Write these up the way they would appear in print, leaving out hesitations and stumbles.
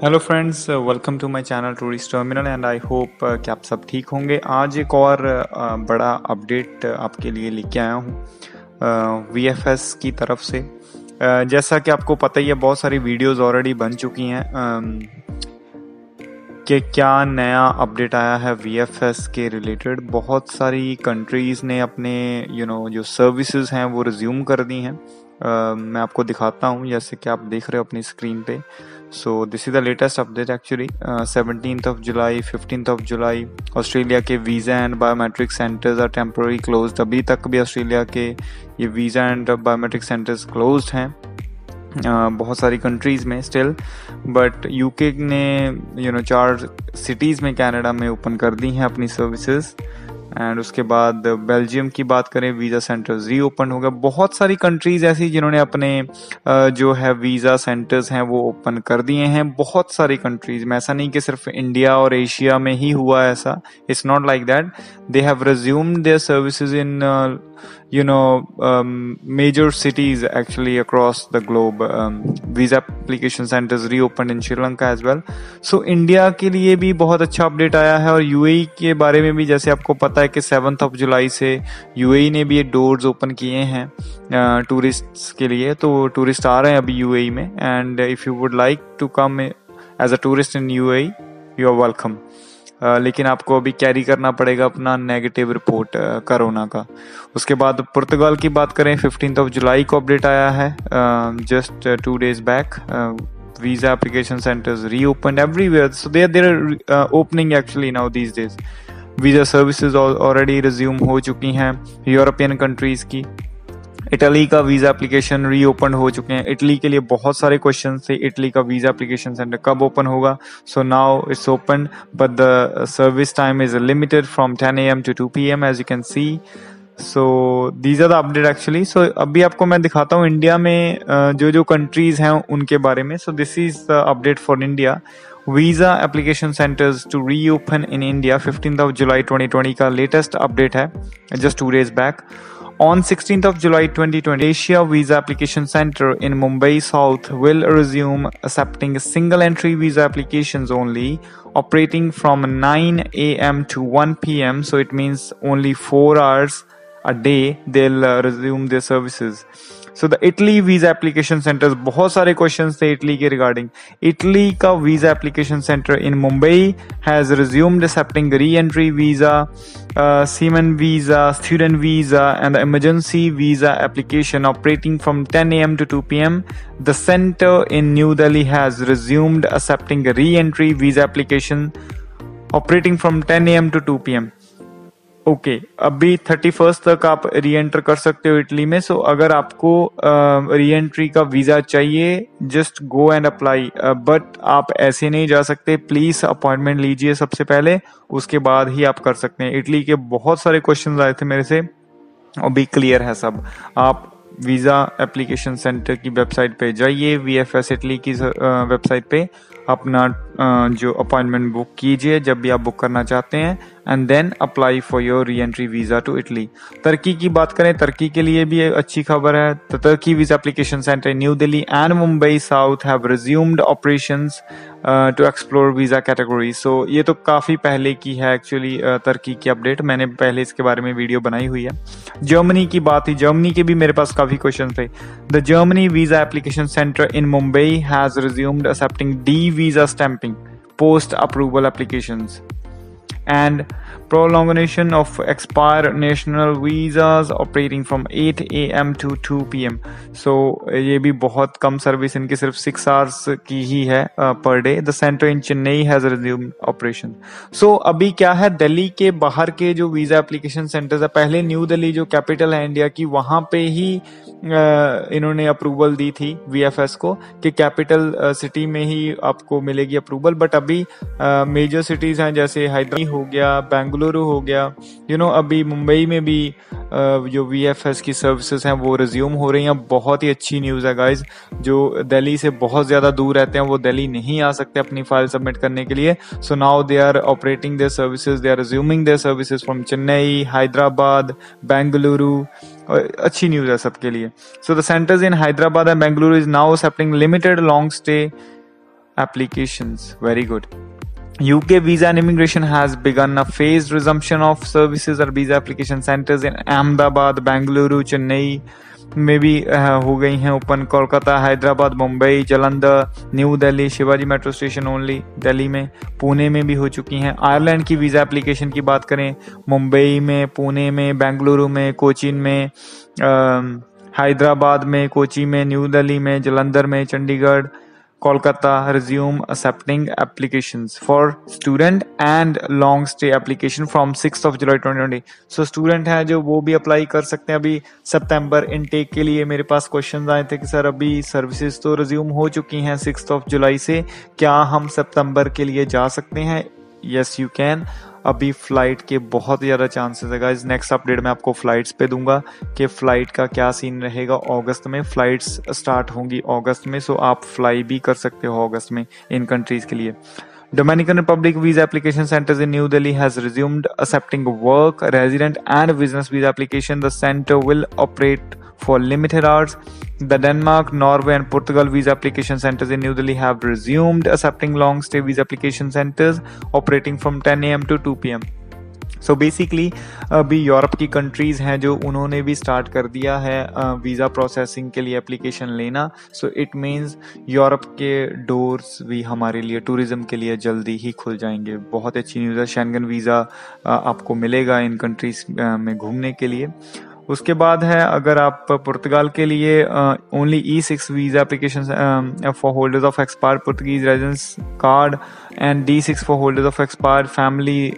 Hello friends, welcome to my channel tourist terminal and I hope कि आप सब ठीक होंगे। आज एक और बड़ा अपडेट आपके लिए लेके आया हूँ वीएफएस की तरफ से। जैसा कि आपको पता ही है, बहुत सारी वीडियोस ऑलरेडी बन चुकी हैं कि क्या नया अपडेट आया है वीएफएस के रिलेटेड। बहुत सारी कंट्रीज़ ने अपने जो सर्विसेज हैं वो रिज्यूम कर दी हैं। मैं आपको दिखाता हूँ, जैसे कि आप देख रहे हो अपनी स्क्रीन पे। So this is the latest update actually. 17th of July, 15th of July Australia के visa and biometric centres are temporary closed. अभी तक भी ऑस्ट्रेलिया के ये visa and biometric centres closed हैं बहुत सारी कंट्रीज़ में स्टिल, बट यूके ने 4 सिटीज़ में कनाडा में ओपन कर दी हैं अपनी सर्विसेज। एंड उसके बाद बेल्जियम की बात करें, वीज़ा सेंटर्स री ओपन हो गया। बहुत सारी कंट्रीज़ ऐसी जिन्होंने अपने जो है वीज़ा सेंटर्स हैं वो ओपन कर दिए हैं। बहुत सारी कंट्रीज़ में, ऐसा नहीं कि सिर्फ इंडिया और एशिया में ही हुआ ऐसा। It's not like that. They have resumed their services in major cities actually across the globe. Visa application centers reopened in Sri Lanka as well. So India के लिए भी बहुत अच्छा अपडेट आया है। और यूएई के बारे में भी जैसे आपको पता है कि 7th of July से यूएई ने भी ये डोर्स ओपन किए हैं टूरिस्ट्स के लिए। तो टूरिस्ट आ रहे हैं अभी यूएई में, and if you would like to come as a tourist in UAE, you are welcome. लेकिन आपको अभी कैरी करना पड़ेगा अपना नेगेटिव रिपोर्ट कोरोना का। उसके बाद पुर्तगाल की बात करें, 15th of July को अपडेट आया है just 2 days back. Visa application centres reopen everywhere, so they are opening actually now these days. Visa services already resume हो चुकी हैं यूरोपियन कंट्रीज़ की। इटली का वीज़ा एप्लीकेशन रीओपन हो चुके हैं। इटली के लिए बहुत सारे क्वेश्चन थे, इटली का वीज़ा एप्लीकेशन सेंटर कब ओपन होगा। So now it's open, but the service time is limited from 10 AM to 2 PM as you can see. So these are the update actually. सो अभी आपको मैं दिखाता हूँ इंडिया में जो कंट्रीज हैं उनके बारे में। So this is the update for India. Visa application centres to reopen in India 15th of July 2020 का लेटेस्ट अपडेट है, just 2 days back. On 16th of July 2020, Asia Visa Application Center in Mumbai South will resume accepting single entry visa applications only, operating from 9 AM to 1 PM. So it means only 4 hours a day they'll resume their services. So the Italy visa application centers, बहुत सारे questions थे Italy के regarding। Italy का visa application center in Mumbai has resumed accepting re-entry visa, seaman visa, student visa and the emergency visa application operating from 10 AM to 2 PM. The center in New Delhi has resumed accepting re-entry visa application operating from 10 AM to 2 PM. Okay, अभी 31st तक आप री enter कर सकते हो Italy में। सो अगर आपको री एंट्री का वीज़ा चाहिए, just go and apply. But आप ऐसे नहीं जा सकते, प्लीज अपॉइंटमेंट लीजिए सबसे पहले, उसके बाद ही आप कर सकते हैं। इटली के बहुत सारे क्वेश्चन आए थे मेरे से, अभी क्लियर है सब। आप वीज़ा एप्लीकेशन सेंटर की वेबसाइट पे जाइए, वीएफएस इटली की वेबसाइट पे अपना जो अपॉइंटमेंट बुक कीजिए जब भी आप बुक करना चाहते हैं, and then apply for your re entry visa to Italy. तुर्की की बात करें, तुर्की के लिए भी अच्छी खबर है। तो तुर्की visa application centre New Delhi and Mumbai south have resumed operations to explore visa category. So ये तो काफ़ी पहले की है एक्चुअली तुर्की की अपडेट, मैंने पहले इसके बारे में वीडियो बनाई हुई है। जर्मनी की बात थी, जर्मनी के भी मेरे पास काफ़ी क्वेश्चन थे। The Germany visa application centre in Mumbai has resumed accepting D visa stamping post approval applications and prolongation of expired national visas operating from 8 AM to 2 PM. So ये भी बहुत कम सर्विस, इनकी सिर्फ 6 hours की ही है पर day. The centre in Chennai has resumed operation. So अभी क्या है, दिल्ली के बाहर के जो वीज़ा एप्लीकेशन सेंटर्स है, पहले न्यू दिल्ली जो कैपिटल है इंडिया की, वहाँ पे ही इन्होंने अप्रूवल दी थी वीएफएस को कि कैपिटल सिटी में ही आपको मिलेगी अप्रूवल। बट अभी मेजर सिटीज हैं जैसे हैदराबाद हो गया, बेंगलुरु हो गया, अभी मुंबई में भी जो वीएफएस की सर्विसेज हैं वो रिज्यूम हो रही हैं। बहुत ही अच्छी न्यूज़ है गाइज। जो दिल्ली से बहुत ज़्यादा दूर रहते हैं वो दिल्ली नहीं आ सकते अपनी फाइल सबमिट करने के लिए। So now they are operating their services, they are resuming their services from Chennai, Hyderabad, Bengaluru. अच्छी न्यूज़ है सबके लिए। So the centres in Hyderabad and Bengaluru is now accepting limited long stay applications. Very good. UK Visa and Immigration has begun a phased resumption of services or visa application centers in Ahmedabad, Bengaluru, Chennai में भी हो गई हैं open. Kolkata, Hyderabad, Mumbai, Jalandhar, new Delhi, Shivaji metro station only Delhi में, पुणे में भी हो चुकी हैं. आयरलैंड की वीज़ा एप्लीकेशन की बात करें, मुंबई में, पुणे में, बेंगलुरु में, कोचीन में, हैदराबाद में, कोची में, न्यू दिल्ली में, जालंधर में, Chandigarh, Kolkata resume accepting applications for student and long stay application from 6th of July 2020. So student है जो वो भी अप्लाई कर सकते हैं. अभी सितंबर इनटेक के लिए मेरे पास क्वेश्चन आए थे कि सर अभी सर्विसेज तो रिज्यूम हो चुकी हैं 6th of July से, क्या हम सितंबर के लिए जा सकते हैं? Yes you can. अभी फ्लाइट के बहुत ज़्यादा चांसेस है गाइस. नेक्स्ट अपडेट मैं आपको फ्लाइट्स पे दूंगा कि फ़्लाइट का क्या सीन रहेगा. अगस्त में फ्लाइट्स स्टार्ट होंगी अगस्त में, सो आप फ्लाई भी कर सकते हो अगस्त में इन कंट्रीज़ के लिए. Dominican Republic visa application centers in New Delhi has resumed accepting work, resident and business visa application. The center will operate for limited hours. The Denmark, Norway and Portugal visa application centers in New Delhi have resumed accepting long stay visa application centers operating from 10 a.m. to 2 p.m. So basically अभी Europe की countries हैं जो उन्होंने भी start कर दिया है visa processing के लिए एप्लीकेशन लेना. सो इट मीन्स यूरोप के डोर्स भी हमारे लिए टूरिज़्म के लिए जल्दी ही खुल जाएंगे. बहुत अच्छी न्यूज़ है. शेंगन वीज़ा आपको मिलेगा इन कंट्रीज़ में घूमने के लिए. उसके बाद है अगर आप पुर्तगाल के लिए only E6 visa application for holders of expired Portuguese residence card and D6 for holders of expired family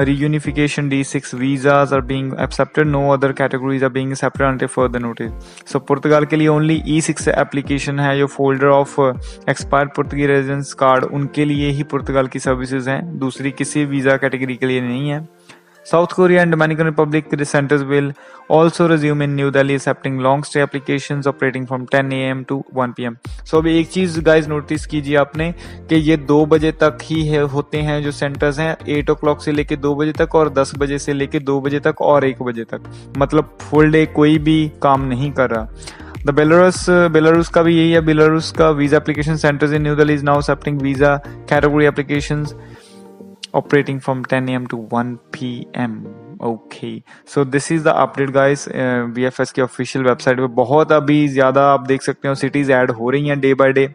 reunification D6 visas are being accepted. No other categories are being accepted until further notice. So पुर्तगाल के लिए only E6 application है. जो folder of expired Portuguese residence card उनके लिए ही पुर्तगाल की services हैं, दूसरी किसी वीज़ा कैटेगरी के लिए नहीं है. South Korea and Dominican Republic centers will also resume in New Delhi accepting long stay applications operating from 10 a.m. to 1 p.m. So अभी एक चीज गाइज नोटिस कीजिए आपने कि ये 2 बजे तक ही होते हैं जो सेंटर्स हैं, 8 o'clock से लेके 2 बजे तक और 10 बजे से लेके 2 बजे तक और 1 बजे तक. मतलब फुल डे कोई भी काम नहीं कर रहा. The बेलारूस का भी यही है. बेलारूस का visa application centres in new Delhi is now accepting visa category applications operating from 10 a.m. to 1 p.m. Okay, so this is the update guys. VFS की ऑफिशियल वेबसाइट पे बहुत अभी ज़्यादा आप देख सकते हो सिटीज़ ऐड हो रही हैं day by day.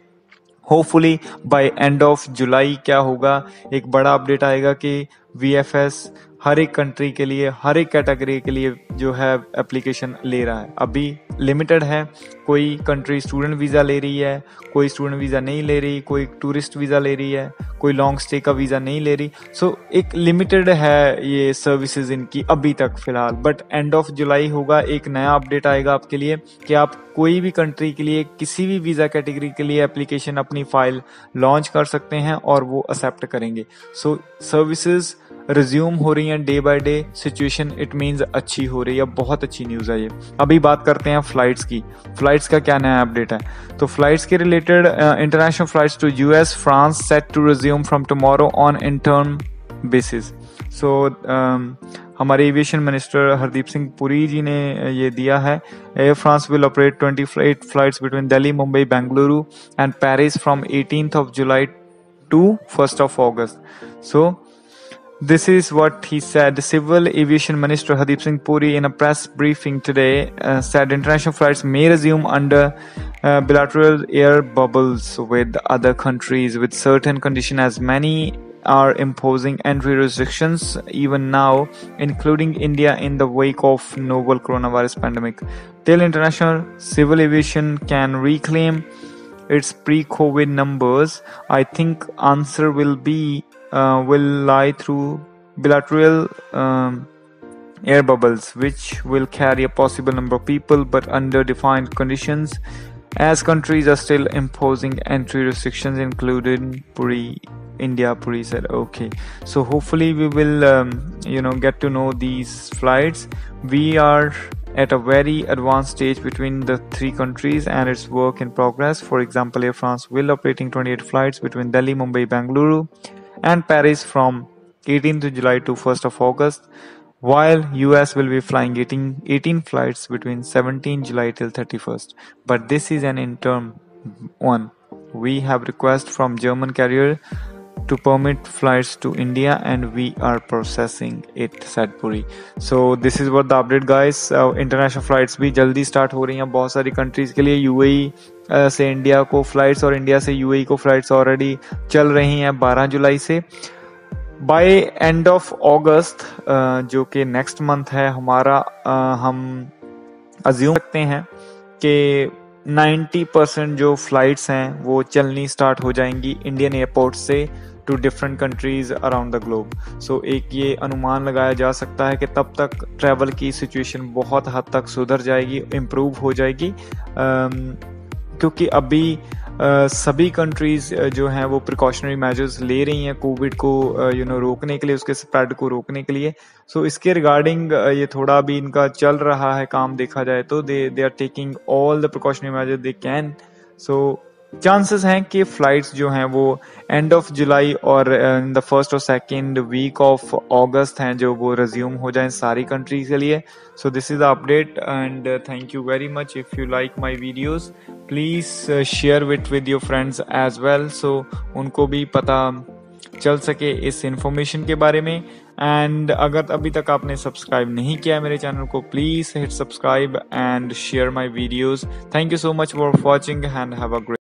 Hopefully by end of July क्या होगा, एक बड़ा अपडेट आएगा कि VFS हर एक कंट्री के लिए, हर एक कैटेगरी के लिए जो है एप्लीकेशन ले रहा है. अभी लिमिटेड है. कोई कंट्री स्टूडेंट वीज़ा ले रही है, कोई स्टूडेंट वीज़ा नहीं ले रही, कोई टूरिस्ट वीज़ा ले रही है, कोई लॉन्ग स्टे का वीज़ा नहीं ले रही. सो एक लिमिटेड है ये सर्विसेज इनकी अभी तक फ़िलहाल. बट एंड ऑफ जुलाई होगा, एक नया अपडेट आएगा आपके लिए कि आप कोई भी कंट्री के लिए किसी भी वीज़ा कैटेगरी के लिए एप्लीकेशन अपनी फाइल लॉन्च कर सकते हैं और वो एक्सेप्ट करेंगे. सो सर्विसेज रिज्यूम हो रही हैं day by day. Situation it means अच्छी हो रही है, बहुत अच्छी न्यूज़ है ये. अभी बात करते हैं फ्लाइट्स की. फ्लाइट्स का क्या नया अपडेट है. तो फ्लाइट्स के related international flights to US, France set to resume from tomorrow on intern basis. So हमारे एविएशन मिनिस्टर हरदीप सिंह पुरी जी ने ये दिया है. Air France will operate 28 flights between Delhi, Mumbai, Bengaluru and Paris from 18th of July to 1st of August. So this is what he said. Civil Aviation Minister Hardeep Singh Puri in a press briefing today said international flights may resume under bilateral air bubbles with other countries with certain conditions, as many are imposing entry restrictions even now, including India in the wake of novel coronavirus pandemic. Till international civil aviation can reclaim its pre-COVID numbers, I think answer will lie through bilateral air bubbles, which will carry a possible number of people but under defined conditions, as countries are still imposing entry restrictions, including India. Puri said. Okay, so hopefully we will get to know these flights. We are at a very advanced stage between the 3 countries and it's work in progress. For example, Air France will operating 28 flights between Delhi, Mumbai, Bengaluru and Paris from 18th July to 1st of August, while US will be flying 18 flights between 17th July till 31st. But this is an interim one. we have request from German carrier to permit flights to India and we are processing it, said Puri. So this is what the update guys. International flights भी जल्दी start हो रही हैं बहुत सारी countries के लिए. UAE से इंडिया को फ्लाइट्स और इंडिया से UAE को फ्लाइट्स ऑलरेडी चल रही हैं 12 जुलाई से. बाय एंड ऑफ अगस्त जो कि नेक्स्ट मंथ है हमारा, हम अज्यूम सकते हैं कि 90% जो फ्लाइट्स हैं वो चलनी स्टार्ट हो जाएंगी इंडियन एयरपोर्ट से to different countries around the globe. So एक ये अनुमान लगाया जा सकता है कि तब तक ट्रैवल की सिचुएशन बहुत हद तक सुधर जाएगी, इम्प्रूव हो जाएगी, क्योंकि अभी सभी कंट्रीज जो हैं वो प्रिकॉशनरी मेजर्स ले रही हैं कोविड को रोकने के लिए, उसके स्प्रेड को रोकने के लिए. सो इसके रिगार्डिंग ये थोड़ा भी इनका चल रहा है काम, देखा जाए तो they are taking all the precautionary measure they can. So chances हैं कि फ्लाइट्स जो हैं वो एंड ऑफ जुलाई और इन द फर्स्ट और सेकेंड वीक ऑफ अगस्त हैं जो वो रिज्यूम हो जाएं सारी कंट्रीज के लिए. So this is the update and thank you very much. If you like my videos please share with your friends as well, so उनको भी पता चल सके इस इंफॉर्मेशन के बारे में. एंड अगर अभी तक आपने सब्सक्राइब नहीं किया है मेरे चैनल को, please hit subscribe and share my videos. Thank you so much for watching and have a great